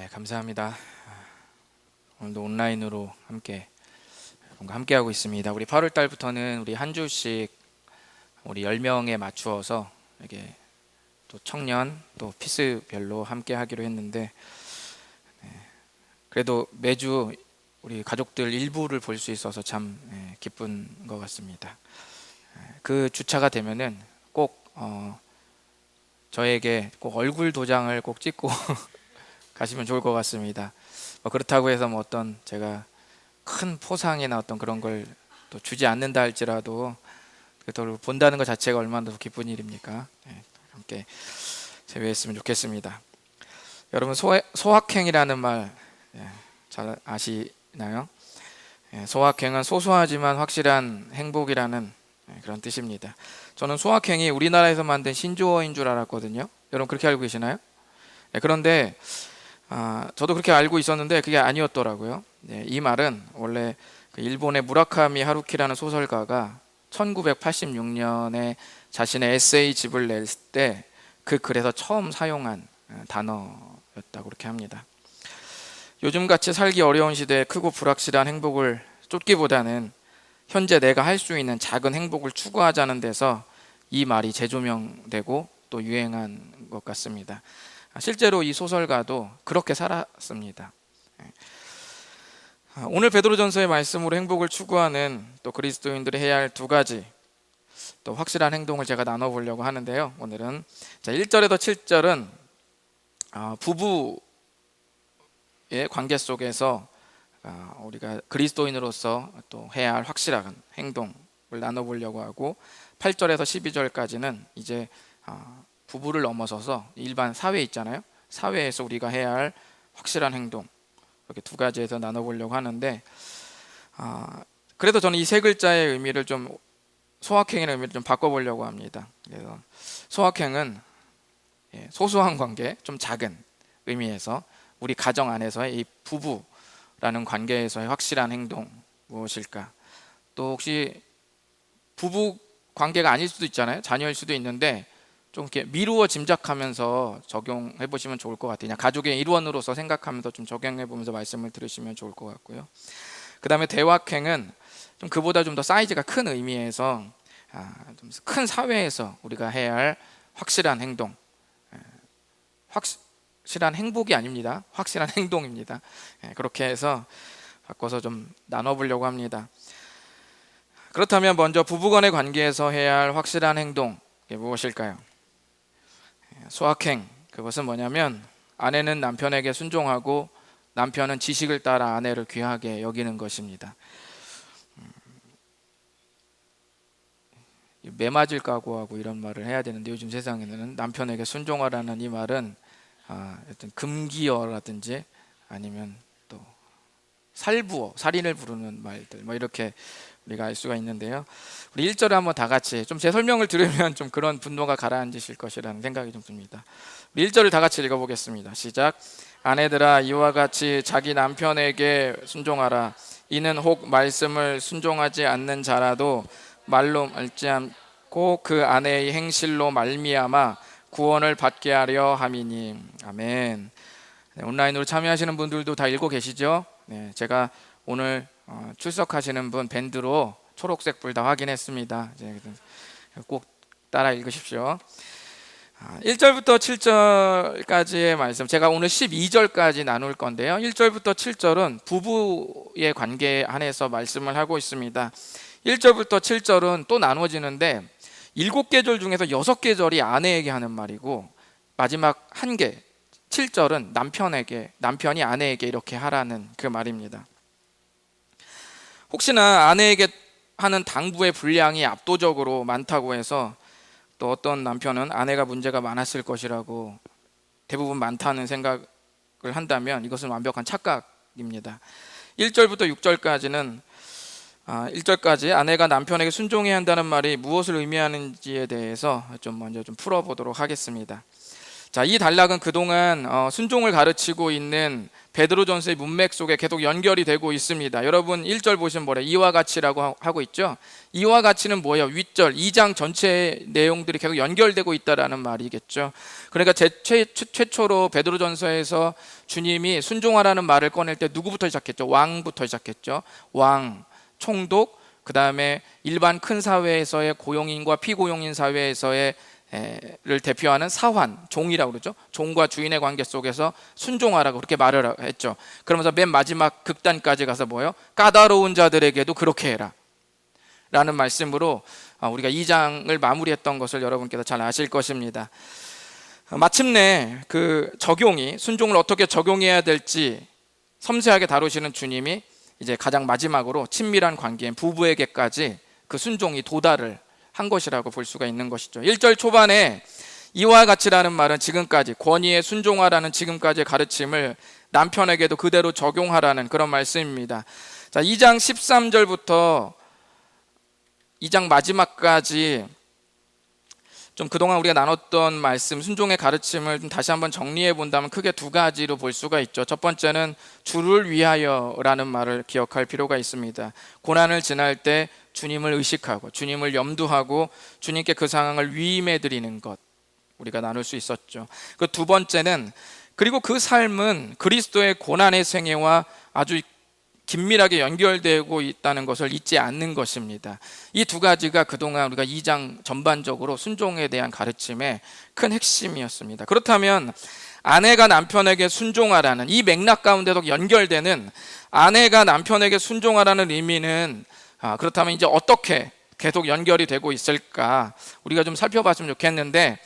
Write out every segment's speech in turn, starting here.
네, 감사합니다. 오늘도 온라인으로 함께 하고 있습니다. 우리 8월 달부터는 우리 한 주씩 우리 10명에 맞추어서 이렇게 또 청년 또 피스별로 함께 하기로 했는데, 그래도 매주 우리 가족들 일부를 볼 수 있어서 참 기쁜 것 같습니다. 그 주차가 되면은 꼭 저에게 꼭 얼굴 도장을 꼭 찍고 가시면 좋을 것 같습니다. 그렇다고 해서 어떤 제가 큰 포상이나 어떤 그런 걸 또 주지 않는다 할지라도 그걸 본다는 것 자체가 얼마나 더 기쁜 일입니까? 함께 제외했으면 좋겠습니다. 여러분, 소확행이라는 말 잘 아시나요? 소확행은 소소하지만 확실한 행복이라는 그런 뜻입니다. 저는 소확행이 우리나라에서 만든 신조어인 줄 알았거든요. 여러분 그렇게 알고 계시나요? 그런데 저도 그렇게 알고 있었는데 그게 아니었더라고요. 이 말은 원래 그 일본의 무라카미 하루키라는 소설가가 1986년에 자신의 에세이집을 낼 때 그 글에서 처음 사용한 단어였다고 그렇게 합니다. 요즘같이 살기 어려운 시대에 크고 불확실한 행복을 쫓기보다는 현재 내가 할 수 있는 작은 행복을 추구하자는 데서 이 말이 재조명되고 또 유행한 것 같습니다. 실제로 이 소설가도 그렇게 살았습니다. 오늘 베드로전서의 말씀으로 행복을 추구하는 또 그리스도인들이 해야 할 두 가지 또 확실한 행동을 제가 나눠보려고 하는데요. 오늘은 1절에서 7절은 부부의 관계 속에서 우리가 그리스도인으로서 또 해야 할 확실한 행동을 나눠보려고 하고, 8절에서 12절까지는 이제 부부를 넘어서서 일반 사회 있잖아요. 사회에서 우리가 해야 할 확실한 행동, 이렇게 두 가지에서 나눠보려고 하는데, 그래도 저는 이 세 글자의 의미를 좀, 소확행의 의미를 좀 바꿔보려고 합니다. 그래서 소확행은 소소한 관계, 좀 작은 의미에서 우리 가정 안에서의 이 부부라는 관계에서의 확실한 행동 무엇일까? 또 혹시 부부 관계가 아닐 수도 있잖아요. 자녀일 수도 있는데 좀 이렇게 미루어 짐작하면서 적용해 보시면 좋을 것 같아요. 그냥 가족의 일원으로서 생각하면서 좀 적용해 보면서 말씀을 들으시면 좋을 것 같고요. 그 다음에 대확행은 좀 그보다 좀 더 사이즈가 큰 의미에서 좀 큰 사회에서 우리가 해야 할 확실한 행동, 확실한 행복이 아닙니다. 확실한 행동입니다. 그렇게 해서 바꿔서 좀 나눠보려고 합니다. 그렇다면 먼저 부부간의 관계에서 해야 할 확실한 행동, 이게 무엇일까요? 소확행, 그것은 뭐냐면 아내는 남편에게 순종하고 남편은 지식을 따라 아내를 귀하게 여기는 것입니다. 매맞을 각오하고 이런 말을 해야 되는데, 요즘 세상에는 남편에게 순종하라는 이 말은 어떤 금기어라든지 아니면 또 살부어, 살인을 부르는 말들, 이렇게 우리가 알 수가 있는데요. 우리 1절에 한번 다 같이, 좀 제 설명을 들으면 좀 그런 분노가 가라앉으실 것이라는 생각이 좀 듭니다. 우리 1절을 다 같이 읽어보겠습니다. 시작. 아내들아, 이와 같이 자기 남편에게 순종하라. 이는 혹 말씀을 순종하지 않는 자라도 말로 앓지 않고 그 아내의 행실로 말미암아 구원을 받게 하려 함이니. 아멘. 온라인으로 참여하시는 분들도 다 읽고 계시죠? 제가 오늘 출석하시는 분 밴드로 초록색 불 다 확인했습니다. 꼭 따라 읽으십시오. 1절부터 7절까지의 말씀, 제가 오늘 12절까지 나눌 건데요. 1절부터 7절은 부부의 관계에 한해서 말씀을 하고 있습니다. 1절부터 7절은 또 나눠지는데 7계절 중에서 6계절이 아내에게 하는 말이고, 마지막 한 개 7절은 남편이 아내에게 이렇게 하라는 그 말입니다. 혹시나 아내에게 하는 당부의 분량이 압도적으로 많다고 해서 또 어떤 남편은 아내가 문제가 많았을 것이라고 대부분 많다는 생각을 한다면 이것은 완벽한 착각입니다. 1절부터 6절까지는 1절까지 아내가 남편에게 순종해야 한다는 말이 무엇을 의미하는지에 대해서 먼저 풀어보도록 하겠습니다. 자, 이 단락은 그동안 순종을 가르치고 있는 베드로전서의 문맥 속에 계속 연결이 되고 있습니다. 여러분 1절 보시면 뭐래요? 이와 같이라고 하고 있죠. 이와 같이는 뭐예요? 윗절 2장 전체 내용들이 계속 연결되고 있다라는 말이겠죠. 그러니까 최초로 베드로전서에서 주님이 순종하라는 말을 꺼낼 때 누구부터 시작했죠? 왕부터 시작했죠. 왕, 총독, 그 다음에 일반 큰 사회에서의 고용인과 피고용인 사회에서의 를 대표하는 사환, 종이라고 그러죠. 종과 주인의 관계 속에서 순종하라고 그렇게 말을 했죠. 그러면서 맨 마지막 극단까지 가서 뭐예요? 까다로운 자들에게도 그렇게 해라 라는 말씀으로 우리가 2장을 마무리했던 것을 여러분께서 잘 아실 것입니다. 마침내 그 적용이, 순종을 어떻게 적용해야 될지 섬세하게 다루시는 주님이 이제 가장 마지막으로 친밀한 관계인 부부에게까지 그 순종이 도달을 한 것이라고 볼 수가 있는 것이죠. 1절 초반에 이와 같이라는 말은 지금까지 권위에 순종하라는 지금까지의 가르침을 남편에게도 그대로 적용하라는 그런 말씀입니다. 자, 2장 13절부터 2장 마지막까지 좀 그동안 우리가 나눴던 말씀, 순종의 가르침을 좀 다시 한번 정리해 본다면 크게 두 가지로 볼 수가 있죠. 첫 번째는 주를 위하여라는 말을 기억할 필요가 있습니다. 고난을 지날 때 주님을 의식하고 주님을 염두하고 주님께 그 상황을 위임해 드리는 것, 우리가 나눌 수 있었죠. 그 두 번째는 그리고 그 삶은 그리스도의 고난의 생애와 아주 긴밀하게 연결되고 있다는 것을 잊지 않는 것입니다. 이 두 가지가 그동안 우리가 2장 전반적으로 순종에 대한 가르침의 큰 핵심이었습니다. 그렇다면 아내가 남편에게 순종하라는 이 맥락 가운데도 연결되는 아내가 남편에게 순종하라는 의미는 그렇다면 이제 어떻게 계속 연결이 되고 있을까 우리가 좀 살펴봤으면 좋겠는데,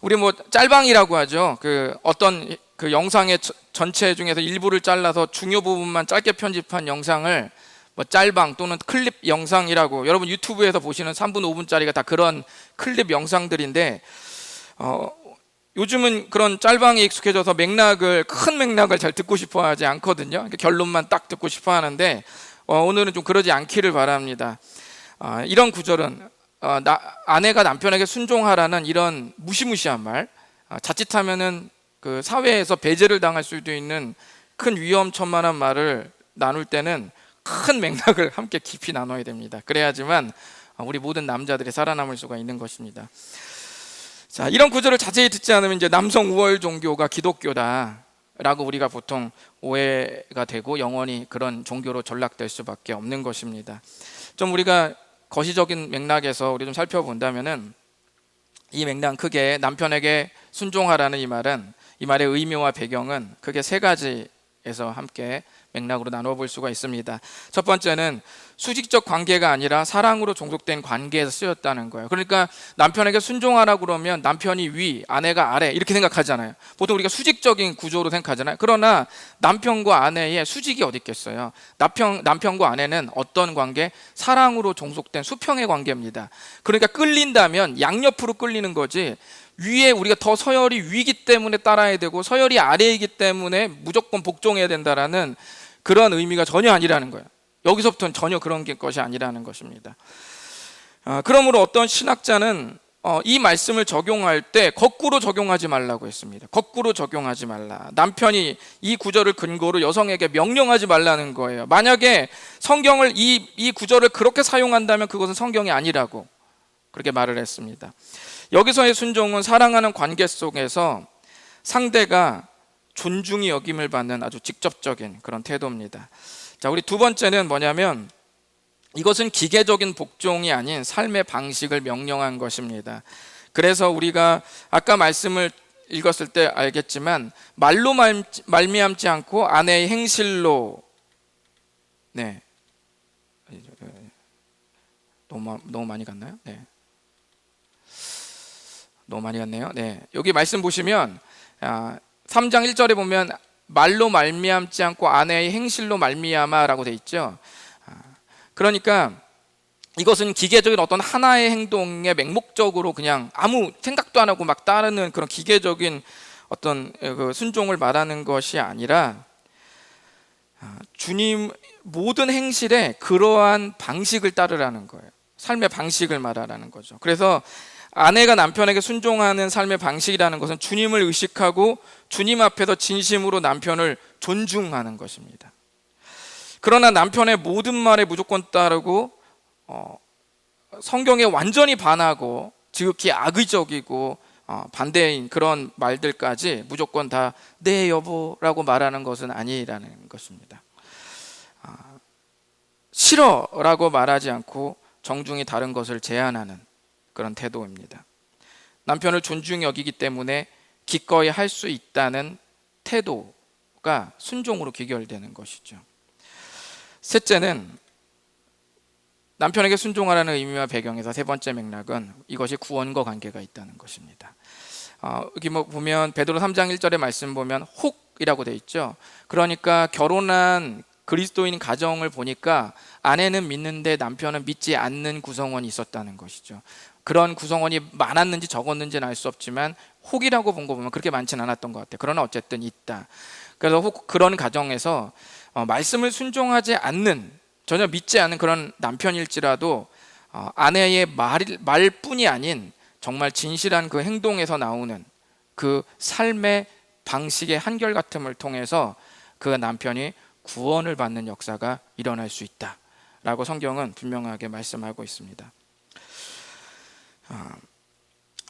우리 뭐 짤방이라고 하죠. 그 어떤 그 영상의 전체 중에서 일부를 잘라서 중요 부분만 짧게 편집한 영상을 뭐 짤방 또는 클립 영상이라고, 여러분 유튜브에서 보시는 3분 5분짜리가 다 그런 클립 영상들인데, 요즘은 그런 짤방에 익숙해져서 큰 맥락을 잘 듣고 싶어 하지 않거든요. 결론만 딱 듣고 싶어 하는데 오늘은 좀 그러지 않기를 바랍니다. 이런 구절은 아내가 남편에게 순종하라는 이런 무시무시한 말, 자칫하면은 그 사회에서 배제를 당할 수도 있는 큰 위험천만한 말을 나눌 때는 큰 맥락을 함께 깊이 나눠야 됩니다. 그래야지만 우리 모든 남자들이 살아남을 수가 있는 것입니다. 자, 이런 구절을 자세히 듣지 않으면 이제 남성 우월 종교가 기독교다라고 우리가 보통 오해가 되고 영원히 그런 종교로 전락될 수밖에 없는 것입니다. 좀 우리가 거시적인 맥락에서 우리 좀 살펴본다면은 이 맥락 크게 남편에게 순종하라는 이 말의 의미와 배경은 크게 세 가지에서 함께 맥락으로 나눠 볼 수가 있습니다. 첫 번째는 수직적 관계가 아니라 사랑으로 종속된 관계에서 쓰였다는 거예요. 그러니까 남편에게 순종하라고 그러면 남편이 위, 아내가 아래 이렇게 생각하잖아요. 보통 우리가 수직적인 구조로 생각하잖아요. 그러나 남편과 아내의 수직이 어디 있겠어요? 남편과 아내는 어떤 관계? 사랑으로 종속된 수평의 관계입니다. 그러니까 끌린다면 양옆으로 끌리는 거지, 위에 우리가 더 서열이 위기 때문에 따라야 되고 서열이 아래이기 때문에 무조건 복종해야 된다라는 그런 의미가 전혀 아니라는 거예요. 여기서부터는 전혀 그런 것이 아니라는 것입니다. 그러므로 어떤 신학자는 이 말씀을 적용할 때 거꾸로 적용하지 말라고 했습니다. 거꾸로 적용하지 말라. 남편이 이 구절을 근거로 여성에게 명령하지 말라는 거예요. 만약에 성경을 이 구절을 그렇게 사용한다면 그것은 성경이 아니라고 그렇게 말을 했습니다. 여기서의 순종은 사랑하는 관계 속에서 상대가 존중이 여김을 받는 아주 직접적인 그런 태도입니다. 자, 우리 두 번째는 뭐냐면 이것은 기계적인 복종이 아닌 삶의 방식을 명령한 것입니다. 그래서 우리가 아까 말씀을 읽었을 때 알겠지만 말로 말미암지 않고 아내의 행실로, 네, 너무 많이 갔나요? 네. 너무 많이 갔네요. 네. 여기 말씀 보시면 3장 1절에 보면 말로 말미암지 않고 아내의 행실로 말미암아라고 돼 있죠. 그러니까 이것은 기계적인 어떤 하나의 행동에 맹목적으로 그냥 아무 생각도 안 하고 막 따르는 그런 기계적인 어떤 그 순종을 말하는 것이 아니라 주님 모든 행실에 그러한 방식을 따르라는 거예요. 삶의 방식을 말하라는 거죠. 그래서 아내가 남편에게 순종하는 삶의 방식이라는 것은 주님을 의식하고 주님 앞에서 진심으로 남편을 존중하는 것입니다. 그러나 남편의 모든 말에 무조건 따르고 성경에 완전히 반하고 지극히 악의적이고 반대인 그런 말들까지 무조건 다 네 여보라고 말하는 것은 아니라는 것입니다. 싫어라고 말하지 않고 정중히 다른 것을 제안하는 그런 태도입니다. 남편을 존중히 여기기 때문에 기꺼이 할 수 있다는 태도가 순종으로 귀결되는 것이죠. 셋째는 남편에게 순종하라는 의미와 배경에서 세 번째 맥락은 이것이 구원과 관계가 있다는 것입니다. 여기 보면 베드로 3장 1절의 말씀 보면 혹이라고 되어 있죠. 그러니까 결혼한 그리스도인 가정을 보니까 아내는 믿는데 남편은 믿지 않는 구성원이 있었다는 것이죠. 그런 구성원이 많았는지 적었는지는 알 수 없지만 혹이라고 본 거 보면 그렇게 많지는 않았던 것 같아요. 그러나 어쨌든 있다. 그래서 혹 그런 가정에서 말씀을 순종하지 않는, 전혀 믿지 않는 그런 남편일지라도 아내의 말뿐이 아닌 정말 진실한 그 행동에서 나오는 그 삶의 방식의 한결같음을 통해서 그 남편이 구원을 받는 역사가 일어날 수 있다라고 성경은 분명하게 말씀하고 있습니다.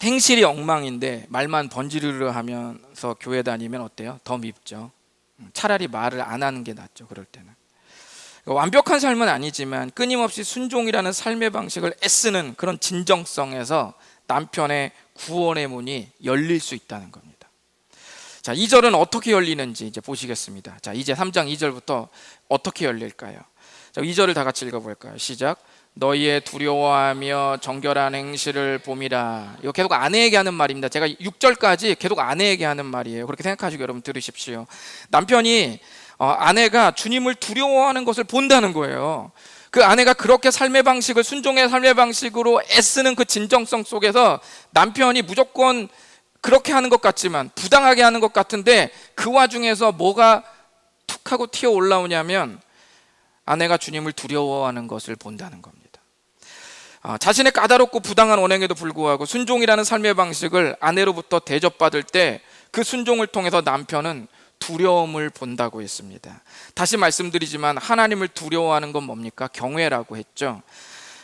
행실이 엉망인데 말만 번지르르 하면서 교회 다니면 어때요? 더 밉죠. 차라리 말을 안 하는 게 낫죠. 그럴 때는 완벽한 삶은 아니지만 끊임없이 순종이라는 삶의 방식을 애쓰는 그런 진정성에서 남편의 구원의 문이 열릴 수 있다는 겁니다. 자, 2절은 어떻게 열리는지 이제 보시겠습니다. 자, 이제 3장 2절부터 어떻게 열릴까요? 자, 2절을 다 같이 읽어볼까요? 시작. 너희의 두려워하며 정결한 행실을 봄이라. 이거 계속 아내에게 하는 말입니다. 제가 6절까지 계속 아내에게 하는 말이에요. 그렇게 생각하시고 여러분 들으십시오. 남편이 아내가 주님을 두려워하는 것을 본다는 거예요. 그 아내가 그렇게 삶의 방식을 순종의 삶의 방식으로 애쓰는 그 진정성 속에서 남편이 무조건 그렇게 하는 것 같지만 부당하게 하는 것 같은데 그 와중에서 뭐가 툭 하고 튀어 올라오냐면 아내가 주님을 두려워하는 것을 본다는 겁니다. 자신의 까다롭고 부당한 언행에도 불구하고 순종이라는 삶의 방식을 아내로부터 대접받을 때 그 순종을 통해서 남편은 두려움을 본다고 했습니다. 다시 말씀드리지만 하나님을 두려워하는 건 뭡니까? 경외라고 했죠.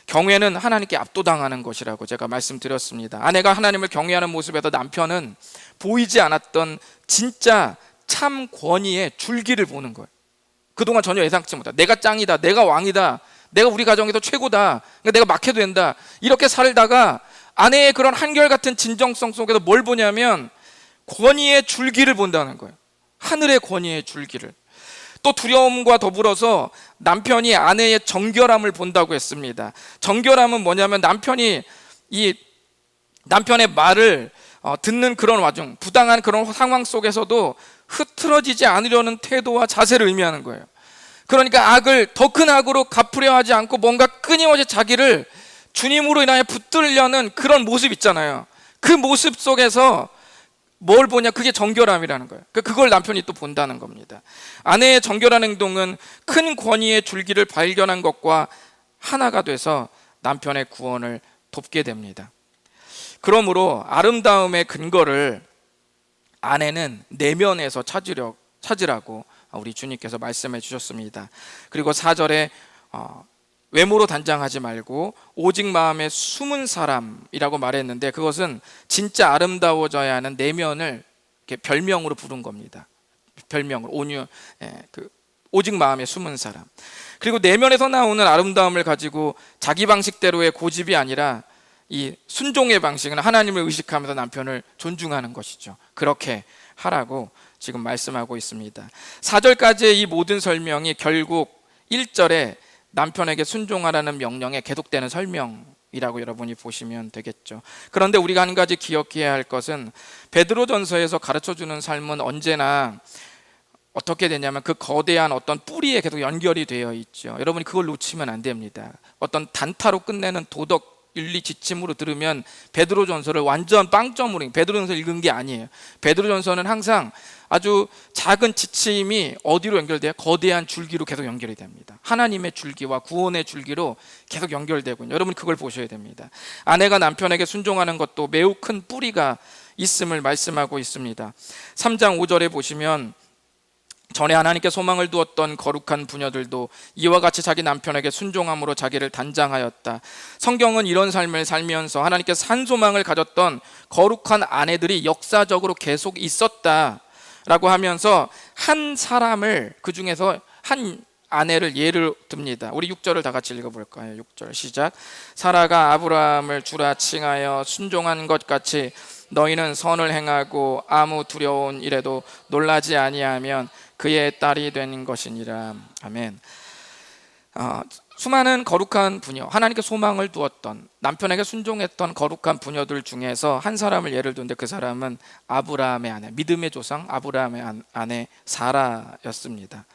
경외는 하나님께 압도당하는 것이라고 제가 말씀드렸습니다. 아내가 하나님을 경외하는 모습에서 남편은 보이지 않았던 진짜 참 권위의 줄기를 보는 거예요. 그동안 전혀 예상치 못한, 내가 짱이다, 내가 왕이다, 내가 우리 가정에서 최고다, 내가 막해도 된다, 이렇게 살다가 아내의 그런 한결같은 진정성 속에서 뭘 보냐면 권위의 줄기를 본다는 거예요. 하늘의 권위의 줄기를. 또 두려움과 더불어서 남편이 아내의 정결함을 본다고 했습니다. 정결함은 뭐냐면 남편이 이 남편의 말을 듣는 그런 와중, 부당한 그런 상황 속에서도 흐트러지지 않으려는 태도와 자세를 의미하는 거예요. 그러니까 악을 더 큰 악으로 갚으려 하지 않고 뭔가 끊임없이 자기를 주님으로 인하여 붙들려는 그런 모습 있잖아요. 그 모습 속에서 뭘 보냐? 그게 정결함이라는 거예요. 그걸 남편이 또 본다는 겁니다. 아내의 정결한 행동은 큰 권위의 줄기를 발견한 것과 하나가 돼서 남편의 구원을 돕게 됩니다. 그러므로 아름다움의 근거를 아내는 내면에서 찾으라고 우리 주님께서 말씀해 주셨습니다. 그리고 4절에 외모로 단장하지 말고 오직 마음에 숨은 사람이라고 말했는데 그것은 진짜 아름다워져야 하는 내면을 이렇게 별명으로 부른 겁니다. 별명으로 오직 마음에 숨은 사람. 그리고 내면에서 나오는 아름다움을 가지고 자기 방식대로의 고집이 아니라 이 순종의 방식은 하나님을 의식하면서 남편을 존중하는 것이죠. 그렇게 하라고 지금 말씀하고 있습니다. 4절까지의 이 모든 설명이 결국 1절에 남편에게 순종하라는 명령에 계속되는 설명이라고 여러분이 보시면 되겠죠. 그런데 우리가 한 가지 기억해야 할 것은 베드로전서에서 가르쳐주는 삶은 언제나 어떻게 되냐면 그 거대한 어떤 뿌리에 계속 연결이 되어 있죠. 여러분이 그걸 놓치면 안 됩니다. 어떤 단타로 끝내는 도덕 윤리 지침으로 들으면 베드로전서를 완전 빵점으로 베드로전서 읽은 게 아니에요. 베드로전서는 항상 아주 작은 지침이 어디로 연결돼요? 거대한 줄기로 계속 연결이 됩니다. 하나님의 줄기와 구원의 줄기로 계속 연결되군요. 여러분 그걸 보셔야 됩니다. 아내가 남편에게 순종하는 것도 매우 큰 뿌리가 있음을 말씀하고 있습니다. 3장 5절에 보시면 전에 하나님께 소망을 두었던 거룩한 부녀들도 이와 같이 자기 남편에게 순종함으로 자기를 단장하였다. 성경은 이런 삶을 살면서 하나님께 산 소망을 가졌던 거룩한 아내들이 역사적으로 계속 있었다라고 하면서 한 사람을, 그 중에서 한 아내를 예를 듭니다. 우리 6절을 다 같이 읽어볼까요? 6절 시작. 사라가 아브라함을 주라 칭하여 순종한 것 같이 너희는 선을 행하고 아무 두려운 일에도 놀라지 아니하면 그의 딸이 된 것이니라. 아멘. 수많은 거룩한 부녀, 하나님께 소망을 두었던, 남편에게 순종했던 거룩한 부녀들 중에서 한 사람을 예를 두는데 그 사람은 아브라함의 아내, 믿음의 조상 아브라함의 아내 사라였습니다.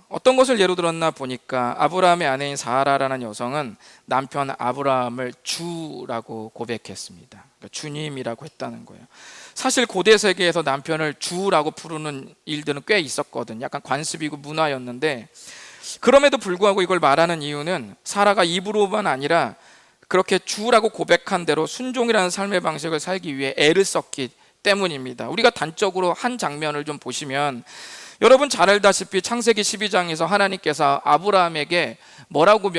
어떤 것을 예로 들었나 보니까 아브라함의 아내인 사라라는 여성은 남편 아브라함을 주라고 고백했습니다. 그러니까 주님이라고 했다는 거예요. 사실 고대 세계에서 남편을 주라고 부르는 일들은 꽤 있었거든요. 약간 관습이고 문화였는데, 그럼에도 불구하고 이걸 말하는 이유는 사라가 입으로만 아니라 그렇게 주라고 고백한 대로 순종이라는 삶의 방식을 살기 위해 애를 썼기 때문입니다. 우리가 단적으로 한 장면을 좀 보시면, 여러분 잘 알다시피 창세기 12장에서 하나님께서 아브라함에게 뭐라고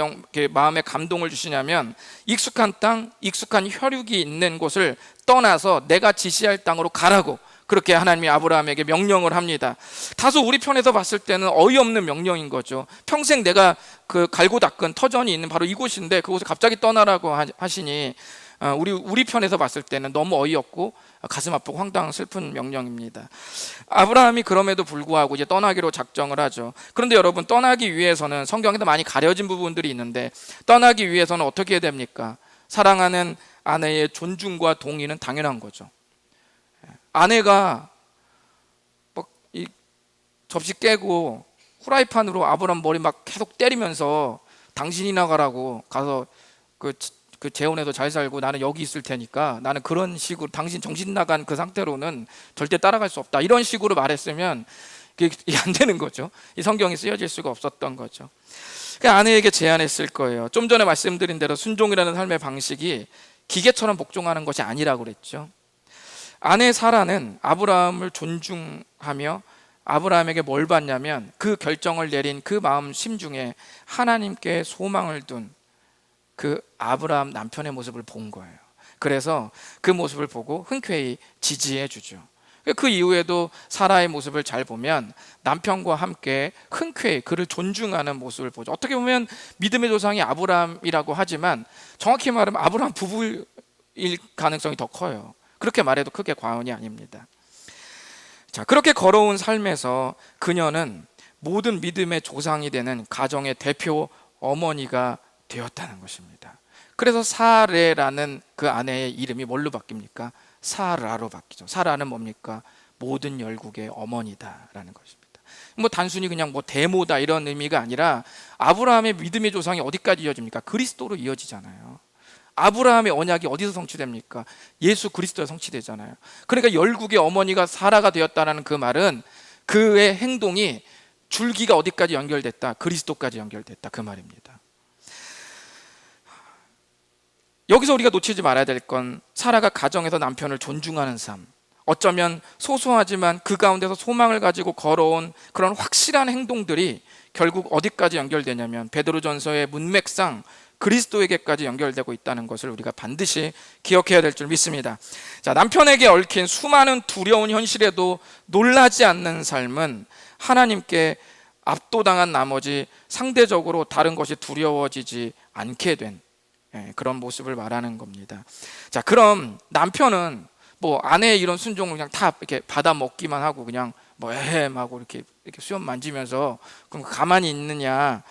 마음에 감동을 주시냐면, 익숙한 땅, 익숙한 혈육이 있는 곳을 떠나서 내가 지시할 땅으로 가라고 그렇게 하나님이 아브라함에게 명령을 합니다. 다소 우리 편에서 봤을 때는 어이없는 명령인 거죠. 평생 내가 그 갈고 닦은 터전이 있는 바로 이곳인데 그곳을 갑자기 떠나라고 하시니 우리 편에서 봤을 때는 너무 어이없고 가슴 아프고 황당한 슬픈 명령입니다. 아브라함이 그럼에도 불구하고 이제 떠나기로 작정을 하죠. 그런데 여러분, 떠나기 위해서는 성경에도 많이 가려진 부분들이 있는데, 떠나기 위해서는 어떻게 해야 됩니까? 사랑하는 아내의 존중과 동의는 당연한 거죠. 아내가 막 이 접시 깨고 후라이팬으로 아브라함 머리 막 계속 때리면서 당신이 나가라고 가서 그 재혼해도 잘 살고 나는 여기 있을 테니까, 나는 그런 식으로 당신 정신 나간 그 상태로는 절대 따라갈 수 없다, 이런 식으로 말했으면 이게 안 되는 거죠. 이 성경이 쓰여질 수가 없었던 거죠. 그러니까 아내에게 제안했을 거예요. 좀 전에 말씀드린 대로 순종이라는 삶의 방식이 기계처럼 복종하는 것이 아니라고 그랬죠. 아내 사라는 아브라함을 존중하며 아브라함에게 뭘 받냐면, 그 결정을 내린 그 마음 심중에 하나님께 소망을 둔 그 아브라함 남편의 모습을 본 거예요. 그래서 그 모습을 보고 흔쾌히 지지해 주죠. 그 이후에도 사라의 모습을 잘 보면 남편과 함께 흔쾌히 그를 존중하는 모습을 보죠. 어떻게 보면 믿음의 조상이 아브라함이라고 하지만 정확히 말하면 아브라함 부부일 가능성이 더 커요. 그렇게 말해도 크게 과언이 아닙니다. 자, 그렇게 걸어온 삶에서 그녀는 모든 믿음의 조상이 되는 가정의 대표 어머니가 되었다는 것입니다. 그래서 사레라는 그 아내의 이름이 뭘로 바뀝니까? 사라로 바뀌죠. 사라는 뭡니까? 모든 열국의 어머니다라는 것입니다. 뭐 단순히 그냥 뭐 대모다 이런 의미가 아니라, 아브라함의 믿음의 조상이 어디까지 이어집니까? 그리스도로 이어지잖아요. 아브라함의 언약이 어디서 성취됩니까? 예수 그리스도에 성취되잖아요. 그러니까 열국의 어머니가 사라가 되었다는 그 말은 그의 행동이 줄기가 어디까지 연결됐다? 그리스도까지 연결됐다, 그 말입니다. 여기서 우리가 놓치지 말아야 될 건, 사라가 가정에서 남편을 존중하는 삶, 어쩌면 소소하지만 그 가운데서 소망을 가지고 걸어온 그런 확실한 행동들이 결국 어디까지 연결되냐면 베드로전서의 문맥상 그리스도에게까지 연결되고 있다는 것을 우리가 반드시 기억해야 될 줄 믿습니다. 자, 남편에게 얽힌 수많은 두려운 현실에도 놀라지 않는 삶은 하나님께 압도당한 나머지 상대적으로 다른 것이 두려워지지 않게 된 그런 모습을 말하는 겁니다. 자, 그럼 남편은 뭐 아내의 이런 순종을 그냥 다 이렇게 받아 먹기만 하고 그냥 뭐 하고 이렇게 수염 만지면서 그럼 가만히 있느냐?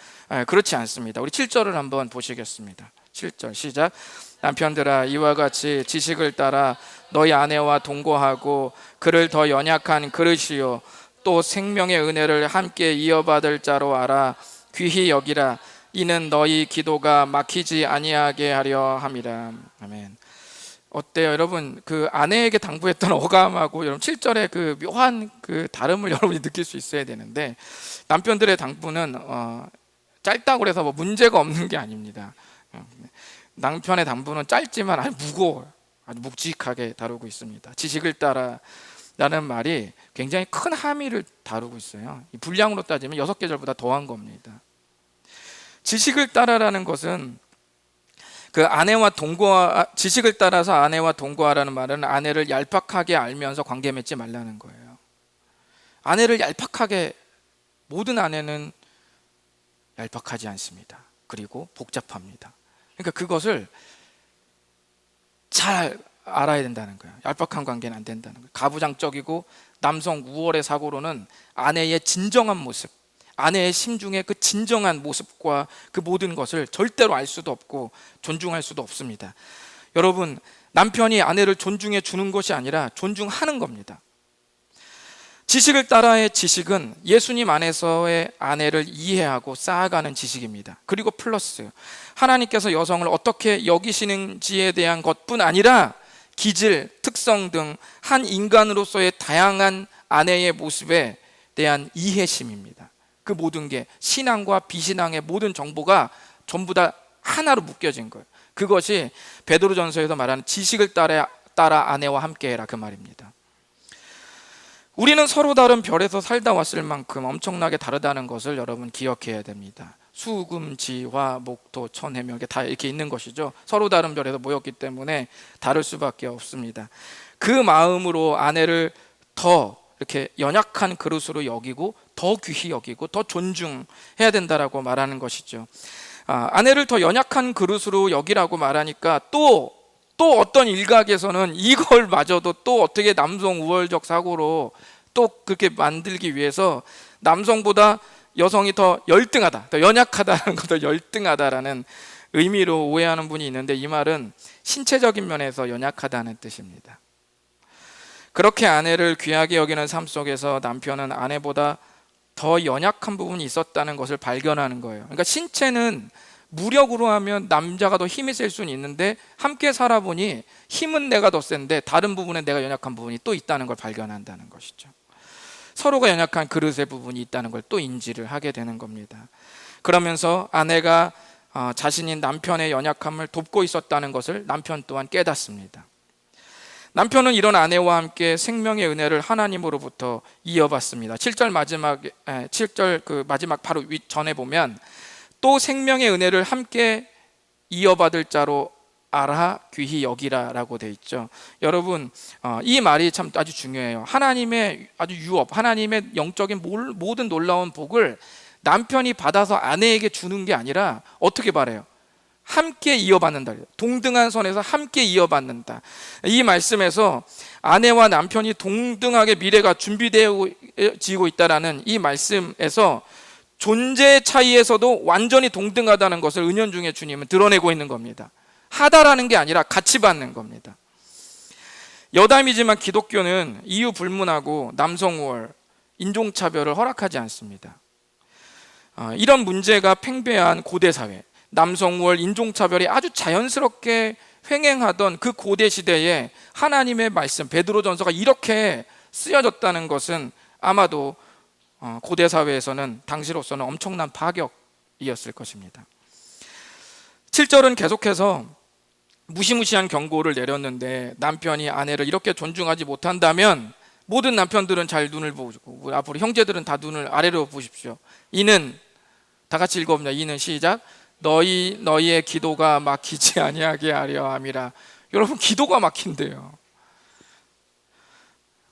그렇지 않습니다. 우리 7절을 한번 보시겠습니다. 7절 시작. 남편들아, 이와 같이 지식을 따라 너희 아내와 동거하고 그를 더 연약한 그릇이요 또 생명의 은혜를 함께 이어받을 자로 알아 귀히 여기라. 이는 너희 기도가 막히지 아니하게 하려 함이라. 아멘. 어때요, 여러분? 그 아내에게 당부했던 어감하고 여러분 7절의 그 묘한 그 다름을 여러분이 느낄 수 있어야 되는데, 남편들의 당부는 짧다고 해서 뭐 문제가 없는 게 아닙니다. 남편의 당부는 짧지만 아주 무거워요. 아주 묵직하게 다루고 있습니다. 지식을 따라라는 말이 굉장히 큰 함의를 다루고 있어요. 이 분량으로 따지면 6계절보다 더한 겁니다. 지식을 따라라는 것은 그 아내와 지식을 따라서 아내와 동거하라는 말은 아내를 얄팍하게 알면서 관계 맺지 말라는 거예요. 아내를 얄팍하게, 모든 아내는 얄팍하지 않습니다. 그리고 복잡합니다. 그러니까 그것을 잘 알아야 된다는 거예요. 얄팍한 관계는 안 된다는 거예요. 가부장적이고 남성 우월의 사고로는 아내의 진정한 모습, 아내의 심중의 그 진정한 모습과 그 모든 것을 절대로 알 수도 없고 존중할 수도 없습니다. 여러분, 남편이 아내를 존중해 주는 것이 아니라 존중하는 겁니다. 지식을 따라의 지식은 예수님 안에서의 아내를 이해하고 쌓아가는 지식입니다. 그리고 플러스 하나님께서 여성을 어떻게 여기시는지에 대한 것뿐 아니라 기질, 특성 등 한 인간으로서의 다양한 아내의 모습에 대한 이해심입니다. 그 모든 게 신앙과 비신앙의 모든 정보가 전부 다 하나로 묶여진 거예요. 그것이 베드로전서에서 말하는 지식을 따라 아내와 함께해라, 그 말입니다. 우리는 서로 다른 별에서 살다 왔을 만큼 엄청나게 다르다는 것을 여러분 기억해야 됩니다. 수금, 지화, 목토, 천, 해명, 다 이렇게 있는 것이죠. 서로 다른 별에서 모였기 때문에 다를 수밖에 없습니다. 그 마음으로 아내를 더 이렇게 연약한 그릇으로 여기고 더 귀히 여기고 더 존중해야 된다라고 말하는 것이죠. 아내를 더 연약한 그릇으로 여기라고 말하니까 또 어떤 일각에서는 이걸 마저도 또 어떻게 남성 우월적 사고로 또 그렇게 만들기 위해서 남성보다 여성이 더 열등하다, 더 연약하다는 것을 열등하다라는 의미로 오해하는 분이 있는데, 이 말은 신체적인 면에서 연약하다는 뜻입니다. 그렇게 아내를 귀하게 여기는 삶 속에서 남편은 아내보다 더 연약한 부분이 있었다는 것을 발견하는 거예요. 그러니까 신체는 무력으로 하면 남자가 더 힘이 셀 수는 있는데, 함께 살아보니 힘은 내가 더 센데 다른 부분에 내가 연약한 부분이 또 있다는 걸 발견한다는 것이죠. 서로가 연약한 그릇의 부분이 있다는 걸 또 인지를 하게 되는 겁니다. 그러면서 아내가 자신인 남편의 연약함을 돕고 있었다는 것을 남편 또한 깨닫습니다. 남편은 이런 아내와 함께 생명의 은혜를 하나님으로부터 이어받습니다. 7절 마지막 바로 전에 보면 또 생명의 은혜를 함께 이어받을 자로 알아 귀히 여기라라고 돼 있죠. 여러분, 이 말이 참 아주 중요해요. 하나님의 아주 하나님의 영적인 모든 놀라운 복을 남편이 받아서 아내에게 주는 게 아니라 어떻게 말해요? 함께 이어받는다. 동등한 선에서 함께 이어받는다. 이 말씀에서 아내와 남편이 동등하게 미래가 준비되어지고 있다라는 이 말씀에서 존재 차이에서도 완전히 동등하다는 것을 은연중에 주님은 드러내고 있는 겁니다. 하다라는 게 아니라 같이 받는 겁니다. 여담이지만 기독교는 이유 불문하고 남성 우월, 인종차별을 허락하지 않습니다. 이런 문제가 팽배한 고대 사회, 남성 우월, 인종차별이 아주 자연스럽게 횡행하던 그 고대 시대에 하나님의 말씀, 베드로전서가 이렇게 쓰여졌다는 것은 아마도 고대 사회에서는 당시로서는 엄청난 파격이었을 것입니다. 7절은 계속해서 무시무시한 경고를 내렸는데, 남편이 아내를 이렇게 존중하지 못한다면 모든 남편들은 잘 눈을 보고 앞으로 형제들은 다 눈을 아래로 보십시오. 이는, 다 같이 읽어봅니다. 이는 시작. 너희의 기도가 막히지 아니하게 하려 함이라. 여러분, 기도가 막힌대요.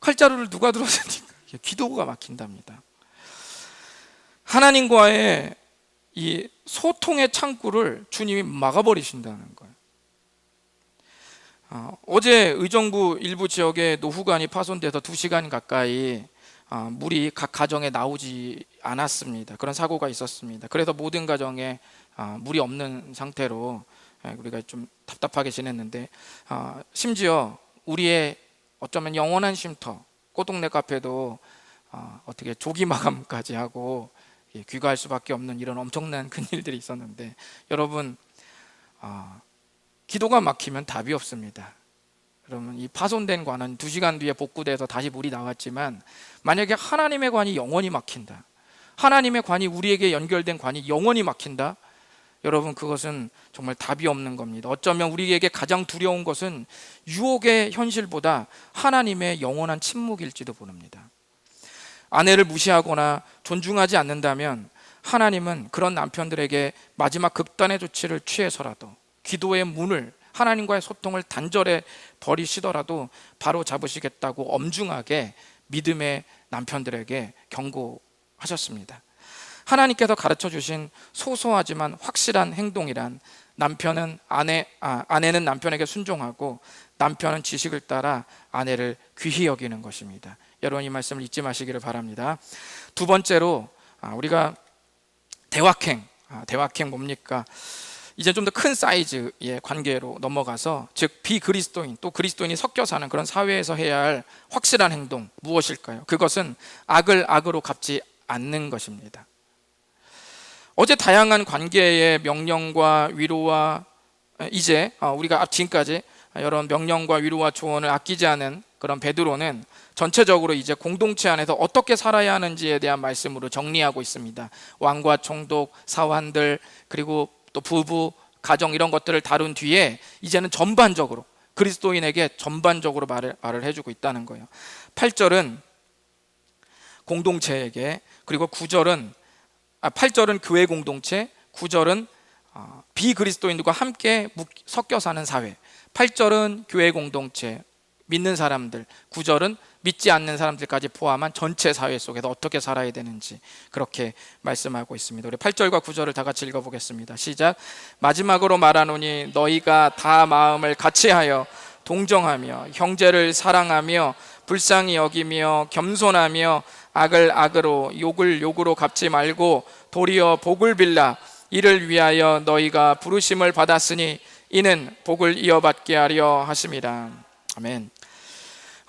칼자루를 누가 들었습니까? 기도가 막힌답니다. 하나님과의 이 소통의 창구를 주님이 막아버리신다는 거예요. 어제 의정부 일부 지역에 노후관이 파손돼서 2시간 가까이 물이 각 가정에 나오지 않았습니다. 그런 사고가 있었습니다. 그래서 모든 가정에 물이 없는 상태로 우리가 좀 답답하게 지냈는데, 심지어 우리의 어쩌면 영원한 쉼터 꼬동네 카페도 어떻게 조기 마감까지 하고 귀가할 수밖에 없는 이런 엄청난 큰일들이 있었는데, 여러분, 기도가 막히면 답이 없습니다. 여러분, 이 파손된 관은 2시간 뒤에 복구돼서 다시 물이 나왔지만, 만약에 하나님의 관이 영원히 막힌다, 하나님의 관이, 우리에게 연결된 관이 영원히 막힌다, 여러분, 그것은 정말 답이 없는 겁니다. 어쩌면 우리에게 가장 두려운 것은 유혹의 현실보다 하나님의 영원한 침묵일지도 모릅니다. 아내를 무시하거나 존중하지 않는다면 하나님은 그런 남편들에게 마지막 극단의 조치를 취해서라도, 기도의 문을, 하나님과의 소통을 단절해 버리시더라도 바로 잡으시겠다고 엄중하게 믿음의 남편들에게 경고하셨습니다. 하나님께서 가르쳐 주신 소소하지만 확실한 행동이란, 아내는 남편에게 순종하고 남편은 지식을 따라 아내를 귀히 여기는 것입니다. 여러분, 이 말씀을 잊지 마시기를 바랍니다. 두 번째로, 우리가 대확행 뭡니까? 이제 좀 더 큰 사이즈의 관계로 넘어가서, 즉 비그리스도인, 또 그리스도인이 섞여 사는 그런 사회에서 해야 할 확실한 행동, 무엇일까요? 그것은 악을 악으로 갚지 않는 것입니다. 어제 다양한 관계의 명령과 위로와, 이제 우리가 지금까지 여러 명령과 위로와 조언을 아끼지 않은 그런 베드로는 전체적으로 이제 공동체 안에서 어떻게 살아야 하는지에 대한 말씀으로 정리하고 있습니다. 왕과 총독, 사환들, 그리고 또 부부, 가정, 이런 것들을 다룬 뒤에 이제는 전반적으로 그리스도인에게 전반적으로 말을 해주고 있다는 거예요. 8절은 공동체에게, 그리고 8절은 교회 공동체, 9절은 비그리스도인들과 함께 섞여 사는 사회. 8절은 교회 공동체, 믿는 사람들, 9절은 믿지 않는 사람들까지 포함한 전체 사회 속에서 어떻게 살아야 되는지 그렇게 말씀하고 있습니다. 우리 8절과 9절을 다 같이 읽어보겠습니다. 시작. 마지막으로 말하노니 너희가 다 마음을 같이하여 동정하며 형제를 사랑하며 불쌍히 여기며 겸손하며 악을 악으로 욕을 욕으로 갚지 말고 도리어 복을 빌라. 이를 위하여 너희가 부르심을 받았으니 이는 복을 이어받게 하려 하심이라. 아멘.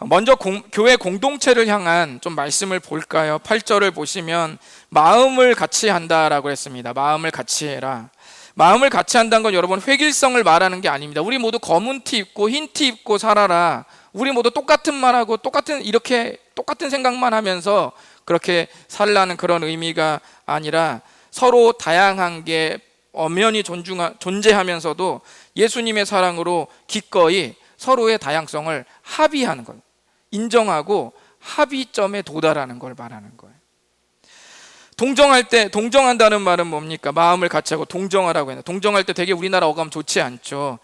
먼저 교회 공동체를 향한 좀 말씀을 볼까요? 8절을 보시면 마음을 같이 한다라고 했습니다. 마음을 같이 해라. 마음을 같이 한다는 건 여러분 획일성을 말하는 게 아닙니다. 우리 모두 검은 티 입고 흰 티 입고 살아라. 우리 모두 똑같은 말하고 이렇게 똑같은 생각만 하면서 그렇게 살라는 그런 의미가 아니라, 서로 다양한 게 엄연히 존재하면서도 예수님의 사랑으로 기꺼이 서로의 다양성을 합의하는 것, 인정하고 합의점에 도달하는 걸 말하는 거예요. 동정한다는 말은 뭡니까? 마음을 같이 하고 동정하라고 했는데, 동정할 때 되게 우리나라 어감 좋지 않죠.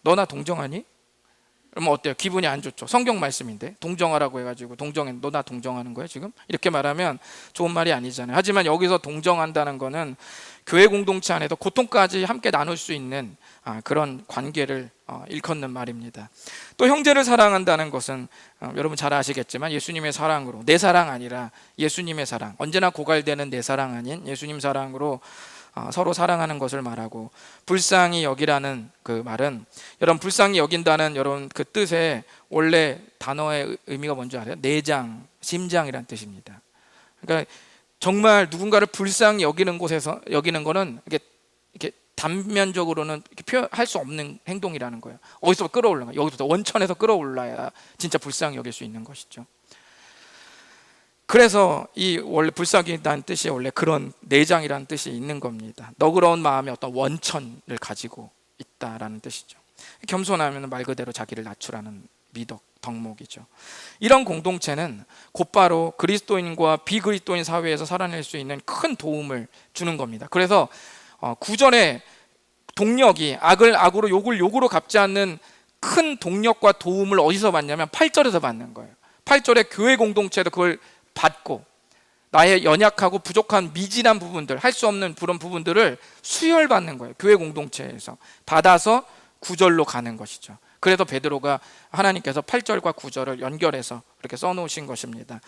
너나 동정하니? 그러면 어때요? 기분이 안 좋죠. 성경 말씀인데 동정하라고 해가지고 너나 동정하는 거예요 지금? 이렇게 말하면 좋은 말이 아니잖아요. 하지만 여기서 동정한다는 거는 교회 공동체 안에서 고통까지 함께 나눌 수 있는 그런 관계를 일컫는 말입니다. 또 형제를 사랑한다는 것은 여러분 잘 아시겠지만 예수님의 사랑으로, 내 사랑 아니라 예수님의 사랑, 언제나 고갈되는 내 사랑 아닌 예수님 사랑으로 서로 사랑하는 것을 말하고, 불쌍히 여기라는 그 말은, 여러분 불쌍히 여긴다는 여러분 그 뜻의 원래 단어의 의미가 뭔지 알아요? 내장, 심장이란 뜻입니다. 그러니까 정말 누군가를 불쌍히 여기는 거는 이렇게 단면적으로는 이렇게 표현할 수 없는 행동이라는 거예요. 어디서 끌어올라가? 여기서부터 원천에서 끌어올라야 진짜 불쌍히 여길 수 있는 것이죠. 그래서 이 원래 불쌍히라는 뜻이 원래 그런 내장이라는 뜻이 있는 겁니다. 너그러운 마음의 어떤 원천을 가지고 있다라는 뜻이죠. 겸손하면 말 그대로 자기를 낮추라는 덕목이죠. 이런 공동체는 곧바로 그리스도인과 비그리스도인 사회에서 살아낼 수 있는 큰 도움을 주는 겁니다. 그래서 9절의 동력이 악을 악으로 욕을 욕으로 갚지 않는 큰 동력과 도움을 어디서 받냐면 8절에서 받는 거예요. 8절에 교회 공동체도 그걸 받고, 나의 연약하고 부족한 미진한 부분들, 할 수 없는 그런 부분들을 수혈받는 거예요. 교회 공동체에서 받아서 9절로 가는 것이죠. 그래서 베드로가 하나님께서 8절과 9절을 연결해서 그렇게 써놓으신 것입니다.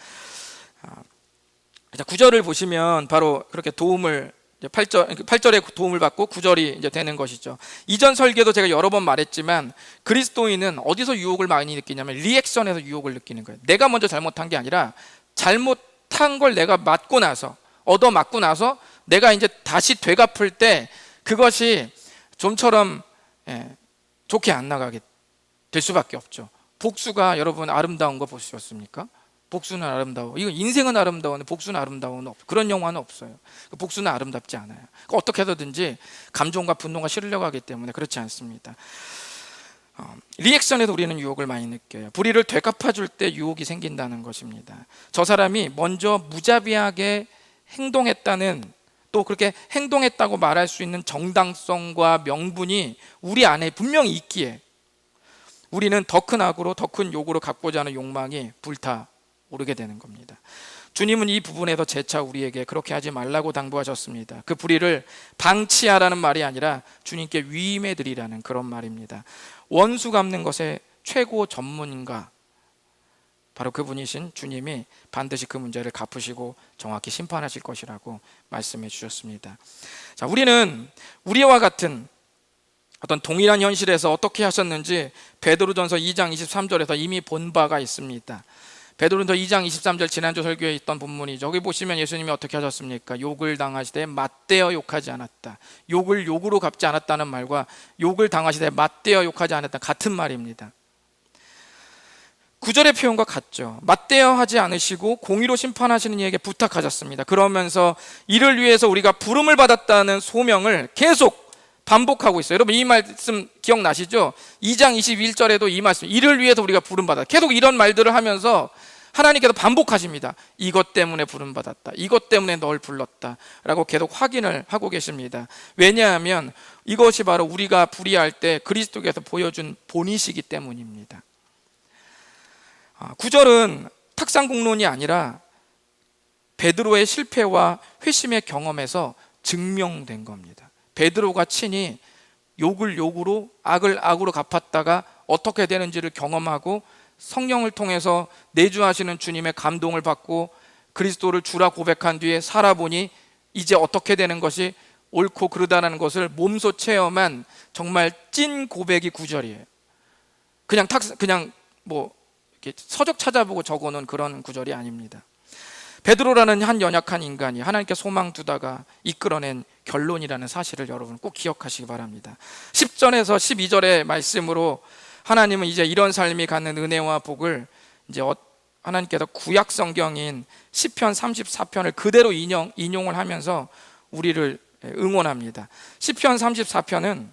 9절을 보시면 바로 그렇게 도움을 8절에 도움을 받고 9절이 이제 되는 것이죠. 이전 설계도 제가 여러 번 말했지만, 그리스도인은 어디서 유혹을 많이 느끼냐면 리액션에서 유혹을 느끼는 거예요. 내가 먼저 잘못한 게 아니라 잘못한 걸 내가 맞고 나서, 얻어맞고 나서 내가 이제 다시 되갚을 때 그것이 좀처럼 좋게 안 나가게 될 수밖에 없죠. 복수가 여러분 아름다운 거 보셨습니까? 복수는 아름다워. 이거 인생은 아름다운데 복수는 아름다운 그런 영화는 없어요. 복수는 아름답지 않아요. 어떻게 하든지 감정과 분노가 실려고 하기 때문에 그렇지 않습니다. 리액션에도 우리는 유혹을 많이 느껴요. 불의를 되갚아줄 때 유혹이 생긴다는 것입니다. 저 사람이 먼저 무자비하게 행동했다는, 또 그렇게 행동했다고 말할 수 있는 정당성과 명분이 우리 안에 분명히 있기에 우리는 더 큰 악으로, 더 큰 욕으로 갚고자 하는 욕망이 불타오르게 되는 겁니다. 주님은 이 부분에서 재차 우리에게 그렇게 하지 말라고 당부하셨습니다. 그 불의를 방치하라는 말이 아니라 주님께 위임해 드리라는 그런 말입니다. 원수 갚는 것의 최고 전문가, 바로 그분이신 주님이 반드시 그 문제를 갚으시고 정확히 심판하실 것이라고 말씀해 주셨습니다. 자, 우리는 우리와 같은 어떤 동일한 현실에서 어떻게 하셨는지 베드로전서 2장 23절에서 이미 본 바가 있습니다. 베드로전서 2장 23절, 지난주 설교에 있던 본문이죠. 여기 보시면 예수님이 어떻게 하셨습니까? 욕을 당하시되 맞대어 욕하지 않았다. 욕을 욕으로 갚지 않았다는 말과 욕을 당하시되 맞대어 욕하지 않았다, 같은 말입니다. 구절의 표현과 같죠. 맞대어 하지 않으시고 공의로 심판하시는 이에게 부탁하셨습니다. 그러면서 이를 위해서 우리가 부름을 받았다는 소명을 계속 반복하고 있어요. 여러분 이 말씀 기억나시죠? 2장 21절에도 이 말씀, 이를 위해서 우리가 부름받았다, 계속 이런 말들을 하면서 하나님께서 반복하십니다. 이것 때문에 부름받았다, 이것 때문에 널 불렀다 라고 계속 확인을 하고 계십니다. 왜냐하면 이것이 바로 우리가 불의할 때 그리스도께서 보여준 본이시기 때문입니다. 9절은 탁상공론이 아니라 베드로의 실패와 회심의 경험에서 증명된 겁니다. 베드로가 친히 욕을 욕으로, 악을 악으로 갚았다가 어떻게 되는지를 경험하고 성령을 통해서 내주하시는 주님의 감동을 받고 그리스도를 주라 고백한 뒤에 살아보니 이제 어떻게 되는 것이 옳고 그르다라는 것을 몸소 체험한 정말 찐 고백이 9절이에요. 그냥 뭐 이렇게 서적 찾아보고 적어놓은 그런 구절이 아닙니다. 베드로라는 한 연약한 인간이 하나님께 소망 두다가 이끌어낸 결론이라는 사실을 여러분 꼭 기억하시기 바랍니다. 10절에서 12절의 말씀으로 하나님은 이제 이런 삶이 갖는 은혜와 복을 이제 하나님께서 구약 성경인 시편 34편을 그대로 인용을 하면서 우리를 응원합니다. 시편 34편은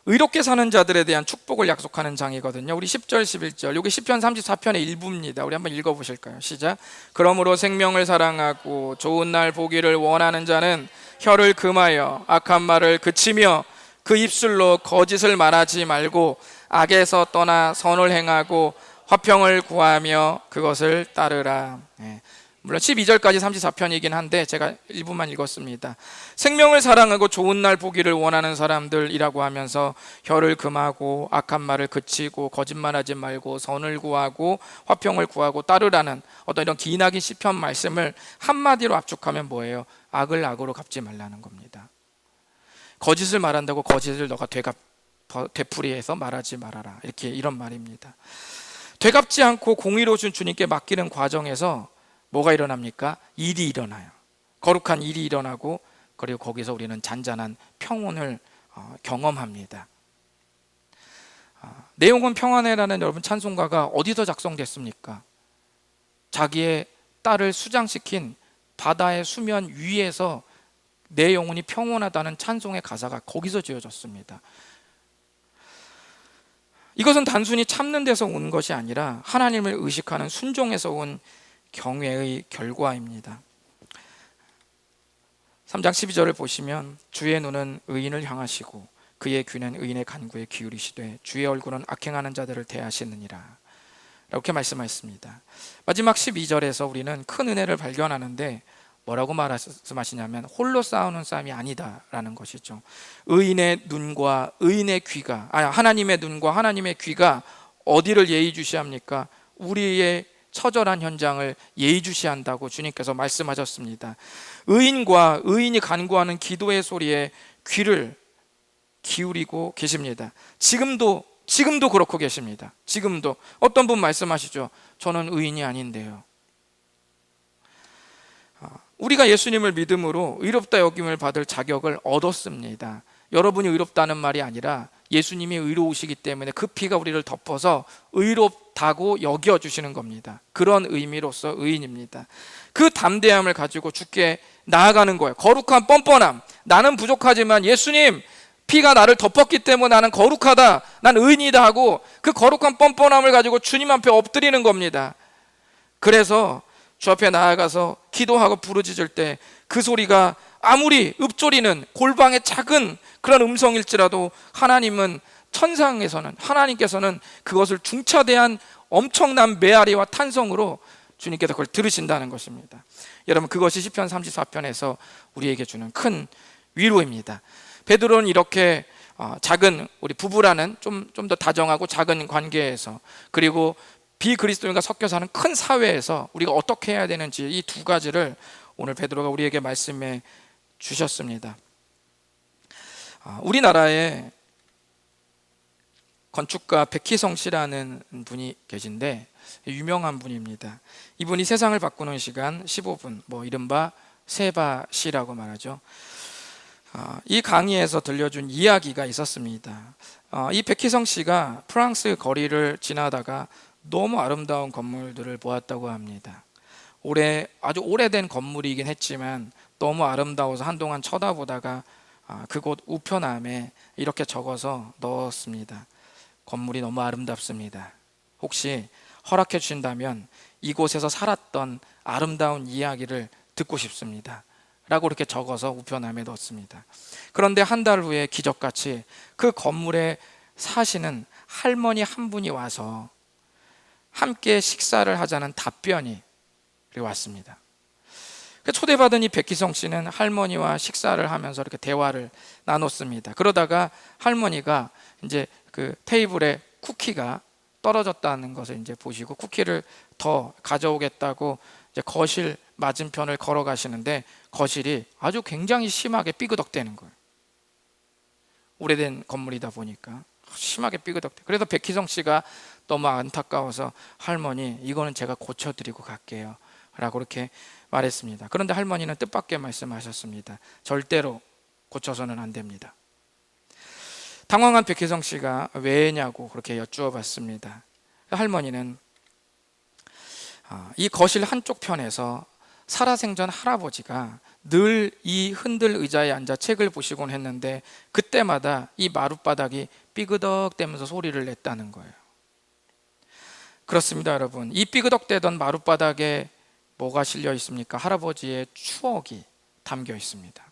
의롭게 사는 자들에 대한 축복을 약속하는 장이거든요. 우리 10절 11절, 여기 시편 34편의 일부입니다. 우리 한번 읽어보실까요? 시작. 그러므로 생명을 사랑하고 좋은 날 보기를 원하는 자는 혀를 금하여 악한 말을 그치며 그 입술로 거짓을 말하지 말고 악에서 떠나 선을 행하고 화평을 구하며 그것을 따르라. 물론 12절까지 34편이긴 한데 제가 일부만 읽었습니다. 생명을 사랑하고 좋은 날 보기를 원하는 사람들이라고 하면서 혀를 금하고 악한 말을 그치고 거짓말하지 말고 선을 구하고 화평을 구하고 따르라는 어떤 이런 기나긴 시편 말씀을 한마디로 압축하면 뭐예요? 악을 악으로 갚지 말라는 겁니다. 거짓을 말한다고 거짓을 너가 되풀이해서 말하지 말아라, 이렇게 이런 말입니다. 되갚지 않고 공의로우신 주님께 맡기는 과정에서 뭐가 일어납니까? 일이 일어나요. 거룩한 일이 일어나고, 그리고 거기서 우리는 잔잔한 평온을 경험합니다. 내용은 평안해라는 여러분 찬송가가 어디서 작성됐습니까? 자기의 딸을 수장시킨 바다의 수면 위에서 내 영혼이 평온하다는 찬송의 가사가 거기서 지어졌습니다. 이것은 단순히 참는 데서 온 것이 아니라 하나님을 의식하는 순종에서 온 경외의 결과입니다. 3장 12절을 보시면 주의 눈은 의인을 향하시고 그의 귀는 의인의 간구에 기울이시되 주의 얼굴은 악행하는 자들을 대하시느니라, 이렇게 말씀하셨습니다. 마지막 12절에서 우리는 큰 은혜를 발견하는데 뭐라고 말씀하시냐면 홀로 싸우는 싸움이 아니다라는 것이죠. 의인의 눈과 의인의 귀가, 하나님의 눈과 하나님의 귀가 어디를 예의주시합니까? 우리의 처절한 현장을 예의주시한다고 주님께서 말씀하셨습니다. 의인과 의인이 간구하는 기도의 소리에 귀를 기울이고 계십니다. 지금도 그렇고 계십니다. 지금도 어떤 분 말씀하시죠. 저는 의인이 아닌데요. 우리가 예수님을 믿음으로 의롭다 여김을 받을 자격을 얻었습니다. 여러분이 의롭다는 말이 아니라 예수님이 의로우시기 때문에 그 피가 우리를 덮어서 의롭다고 여겨주시는 겁니다. 그런 의미로서 의인입니다. 그 담대함을 가지고 주께 나아가는 거예요. 거룩한 뻔뻔함. 나는 부족하지만 예수님 피가 나를 덮었기 때문에 나는 거룩하다, 난 의인이다 하고 그 거룩한 뻔뻔함을 가지고 주님 앞에 엎드리는 겁니다. 그래서 주 앞에 나아가서 기도하고 부르짖을 때 그 소리가 아무리 읍조리는 골방의 작은 그런 음성일지라도 하나님은 천상에서는, 하나님께서는 그것을 중차대한 엄청난 메아리와 탄성으로 주님께서 그걸 들으신다는 것입니다. 여러분, 그것이 시편 34편에서 우리에게 주는 큰 위로입니다. 베드로는 이렇게 작은, 우리 부부라는 좀 더 다정하고 작은 관계에서, 그리고 비그리스도인과 섞여 사는 큰 사회에서 우리가 어떻게 해야 되는지, 이 두 가지를 오늘 베드로가 우리에게 말씀해 주셨습니다. 우리나라에 건축가 백희성 씨라는 분이 계신데 유명한 분입니다. 이분이 세상을 바꾸는 시간 15분, 이른바 세바시라고 말하죠. 이 강의에서 들려준 이야기가 있었습니다. 이 백희성 씨가 프랑스 거리를 지나다가 너무 아름다운 건물들을 보았다고 합니다. 아주 오래된 건물이긴 했지만 너무 아름다워서 한동안 쳐다보다가 그곳 우편함에 이렇게 적어서 넣었습니다. 건물이 너무 아름답습니다. 혹시 허락해 주신다면 이곳에서 살았던 아름다운 이야기를 듣고 싶습니다. 라고 이렇게 적어서 우편함에 넣었습니다. 그런데 한 달 후에 기적같이 그 건물에 사시는 할머니 한 분이 와서 함께 식사를 하자는 답변이 왔습니다. 초대받은 이 백희성 씨는 할머니와 식사를 하면서 이렇게 대화를 나눴습니다. 그러다가 할머니가 이제 그 테이블에 쿠키가 떨어졌다는 것을 이제 보시고 쿠키를 더 가져오겠다고 이제 거실 맞은편을 걸어가시는데 거실이 아주 굉장히 심하게 삐그덕대는 거예요. 오래된 건물이다 보니까 심하게 삐그덕대. 그래서 백희성 씨가 너무 안타까워서 할머니, 이거는 제가 고쳐드리고 갈게요 라고 이렇게 말했습니다. 그런데 할머니는 뜻밖의 말씀하셨습니다. 절대로 고쳐서는 안 됩니다. 당황한 백희성 씨가 왜냐고 그렇게 여쭈어 봤습니다. 할머니는 이 거실 한쪽 편에서 살아생전 할아버지가 늘 이 흔들 의자에 앉아 책을 보시곤 했는데 그때마다 이 마룻바닥이 삐그덕대면서 소리를 냈다는 거예요. 그렇습니다, 여러분. 이 삐그덕대던 마룻바닥에 뭐가 실려 있습니까? 할아버지의 추억이 담겨 있습니다.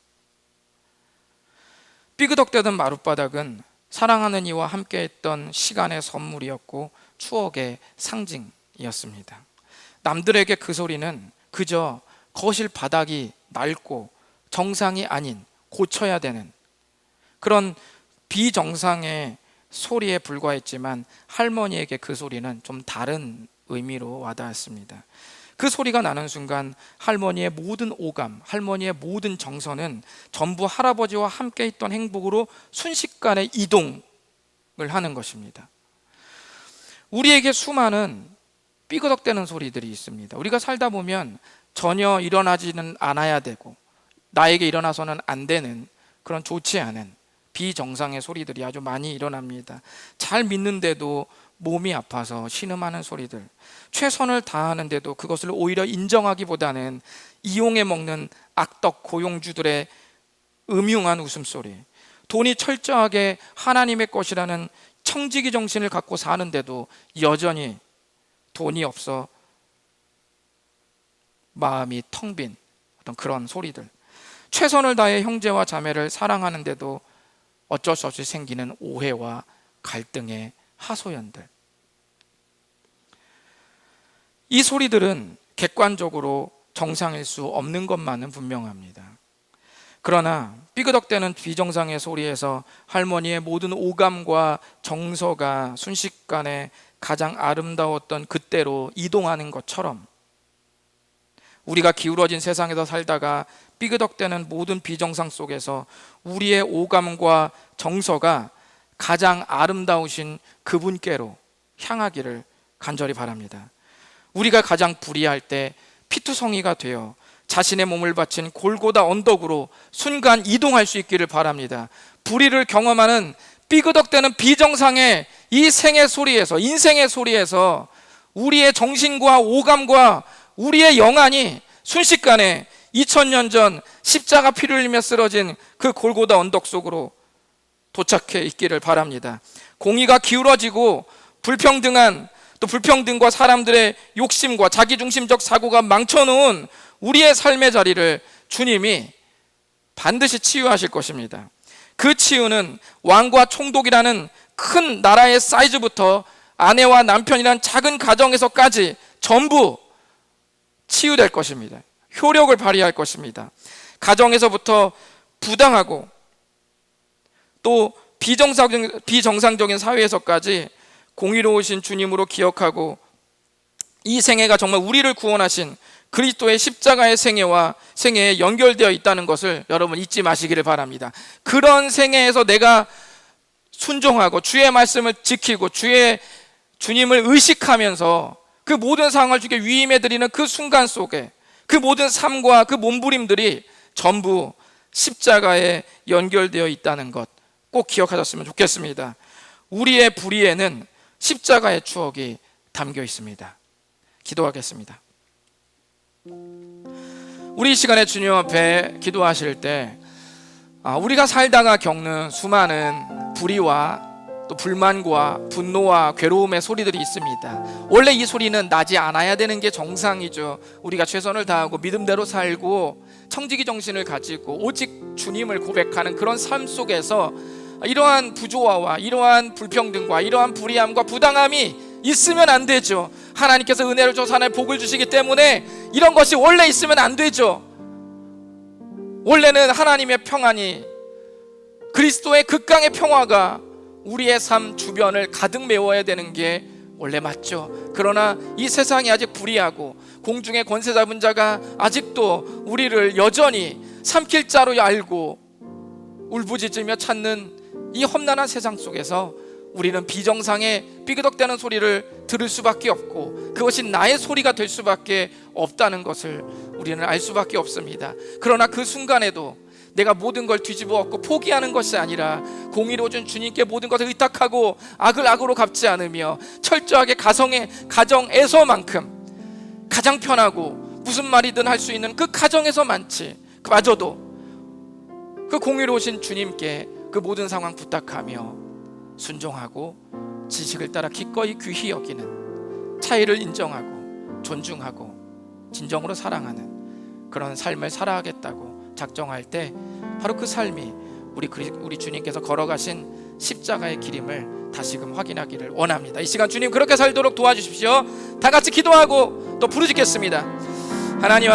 삐그덕대던 마룻바닥은 사랑하는 이와 함께했던 시간의 선물이었고 추억의 상징이었습니다. 남들에게 그 소리는 그저 거실 바닥이 낡고 정상이 아닌 고쳐야 되는 그런 비정상의 소리에 불과했지만 할머니에게 그 소리는 좀 다른 의미로 와닿았습니다. 그 소리가 나는 순간 할머니의 모든 오감, 할머니의 모든 정서는 전부 할아버지와 함께 있던 행복으로 순식간에 이동을 하는 것입니다. 우리에게 수많은 삐그덕대는 소리들이 있습니다. 우리가 살다 보면 전혀 일어나지는 않아야 되고 나에게 일어나서는 안 되는 그런 좋지 않은 비정상의 소리들이 아주 많이 일어납니다. 잘 믿는데도 몸이 아파서 신음하는 소리들, 최선을 다하는데도 그것을 오히려 인정하기보다는 이용해 먹는 악덕 고용주들의 음흉한 웃음소리, 돈이 철저하게 하나님의 것이라는 청지기 정신을 갖고 사는데도 여전히 돈이 없어 마음이 텅 빈 어떤 그런 소리들, 최선을 다해 형제와 자매를 사랑하는데도 어쩔 수 없이 생기는 오해와 갈등의 하소연들, 이 소리들은 객관적으로 정상일 수 없는 것만은 분명합니다. 그러나 삐그덕대는 비정상의 소리에서 할머니의 모든 오감과 정서가 순식간에 가장 아름다웠던 그때로 이동하는 것처럼 우리가 기울어진 세상에서 살다가 삐그덕대는 모든 비정상 속에서 우리의 오감과 정서가 가장 아름다우신 그분께로 향하기를 간절히 바랍니다. 우리가 가장 불의할 때 피투성이가 되어 자신의 몸을 바친 골고다 언덕으로 순간 이동할 수 있기를 바랍니다. 불의를 경험하는 삐그덕대는 비정상의 이 생의 소리에서, 인생의 소리에서 우리의 정신과 오감과 우리의 영안이 순식간에 2000년 전 십자가 피를 흘리며 쓰러진 그 골고다 언덕 속으로 도착해 있기를 바랍니다. 공의가 기울어지고 불평등과 사람들의 욕심과 자기중심적 사고가 망쳐놓은 우리의 삶의 자리를 주님이 반드시 치유하실 것입니다. 그 치유는 왕과 총독이라는 큰 나라의 사이즈부터 아내와 남편이란 작은 가정에서까지 전부 치유될 것입니다. 효력을 발휘할 것입니다. 가정에서부터 부당하고 또 비정상적인 사회에서까지 공의로우신 주님으로 기억하고 이 생애가 정말 우리를 구원하신 그리스도의 십자가의 생애에 연결되어 있다는 것을 여러분 잊지 마시기를 바랍니다. 그런 생애에서 내가 순종하고 주의 말씀을 지키고 주님을 의식하면서 그 모든 상황을 주께 위임해드리는 그 순간 속에 그 모든 삶과 그 몸부림들이 전부 십자가에 연결되어 있다는 것 꼭 기억하셨으면 좋겠습니다. 우리의 불의에는 십자가의 추억이 담겨 있습니다. 기도하겠습니다. 우리 이 시간에 주님 앞에 기도하실 때 우리가 살다가 겪는 수많은 불의와 또 불만과 분노와 괴로움의 소리들이 있습니다. 원래 이 소리는 나지 않아야 되는 게 정상이죠. 우리가 최선을 다하고 믿음대로 살고 청지기 정신을 가지고 오직 주님을 고백하는 그런 삶 속에서 이러한 부조화와 이러한 불평등과 이러한 불의함과 부당함이 있으면 안 되죠. 하나님께서 은혜를 줘서 하나의 복을 주시기 때문에 이런 것이 원래 있으면 안 되죠. 원래는 하나님의 평안이, 그리스도의 극강의 평화가 우리의 삶 주변을 가득 메워야 되는 게 원래 맞죠. 그러나 이 세상이 아직 불의하고 공중의 권세 잡은 자가 아직도 우리를 여전히 삼킬 자로 알고 울부짖으며 찾는 이 험난한 세상 속에서 우리는 비정상의 삐그덕대는 소리를 들을 수밖에 없고 그것이 나의 소리가 될 수밖에 없다는 것을 우리는 알 수밖에 없습니다. 그러나 그 순간에도 내가 모든 걸 뒤집어 엎고 포기하는 것이 아니라 공의로우신 주님께 모든 것을 의탁하고 악을 악으로 갚지 않으며 철저하게 가정에서만큼 가장 편하고 무슨 말이든 할 수 있는 그 가정에서만치 그마저도 그 공의로우신 주님께 그 모든 상황 부탁하며 순종하고 지식을 따라 기꺼이 귀히 여기는, 차이를 인정하고 존중하고 진정으로 사랑하는 그런 삶을 살아가겠다고 작정할 때 바로 그 삶이 우리 주님께서 걸어가신 십자가의 길임을 다시금 확인하기를 원합니다. 이 시간 주님 그렇게 살도록 도와주십시오. 다 같이 기도하고 또 부르짖겠습니다. 하나님